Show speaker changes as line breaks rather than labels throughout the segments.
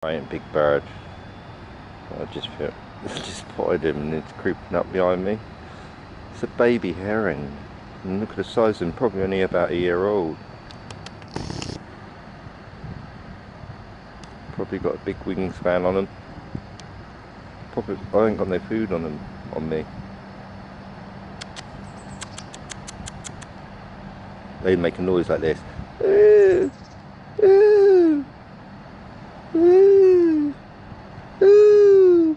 Giant big bird. I just spotted him and it's creeping up behind me. It's a baby heron. And look at the size of him, probably only about a year old. Probably got a big wingspan on him. Probably I ain't got no food on him on me. They make a noise like this. Ooh, ooh, ooh, ooh.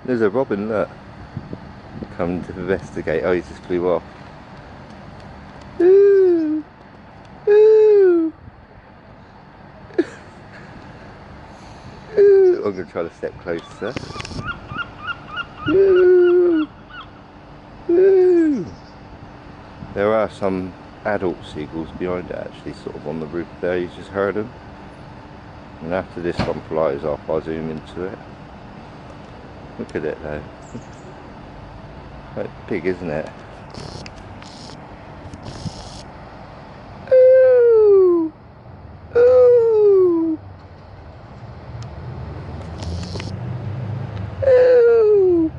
There's a robin, look. Come to investigate. Oh, he just flew off. Ooh, ooh, ooh. I'm going to try to step closer. Ooh, ooh. There are some adult seagulls behind it actually, sort of on the roof there. You just heard them. And after this one flies off, I'll zoom into it. Look at it though. Quite big, isn't it? Ooh! Ooh! Ooh!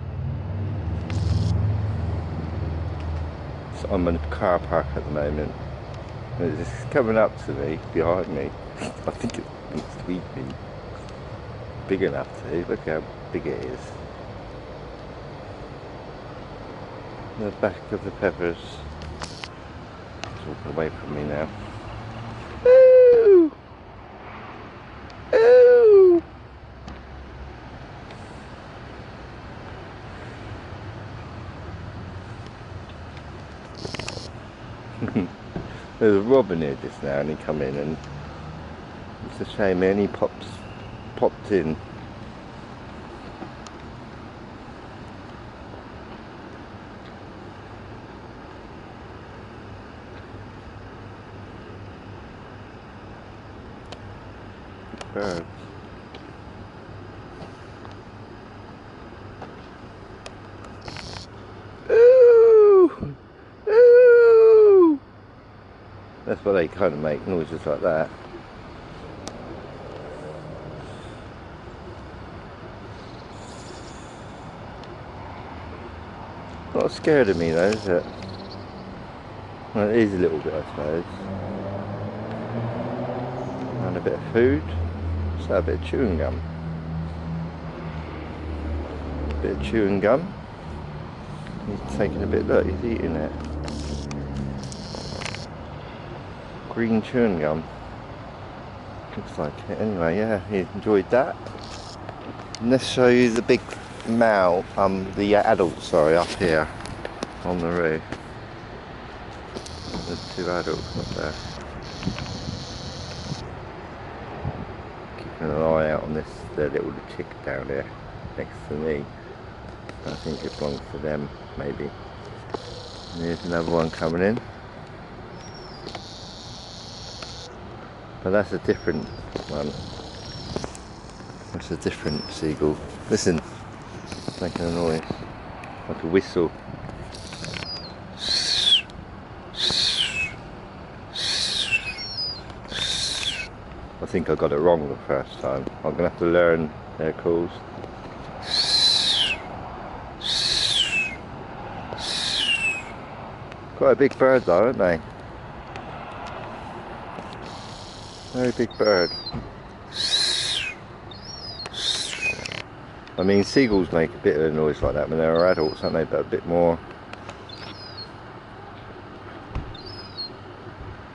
So I'm in a car park at the moment. And it's coming up to me, behind me. I think it's sleeping. Big enough to. Look how big it is. The back of the feathers. It's walking away from me now. Ooh! Ooh! There's a robin here just now and he come in and it's a shame and he popped in. Birds. Ooh! Ooh! That's why they kind of make noises like that. Not scared of me though, is it? Well, it is a little bit, I suppose. And a bit of food. Just a bit of chewing gum. A bit of chewing gum. He's taking a bit, look, he's eating it. Green chewing gum. Looks like it. Anyway, yeah, he enjoyed that. And let's show you the big male, the adult, sorry, up here on the roof. There's two adults up there. Keeping an eye out on this little chick down here next to me. I think it belongs to them, maybe. And here's another one coming in. But that's a different one. That's a different seagull. Listen, it's making a noise, like a whistle. I think I got it wrong the first time. I'm going to have to learn their calls. Quite a big bird though, aren't they? Very big bird. I mean, seagulls make a bit of a noise like that when they're adults, aren't they? But a bit more.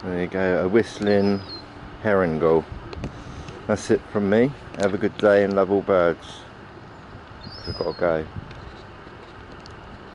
There you go, a whistling heron gull. That's it from me. Have a good day and love all birds. I've got to go.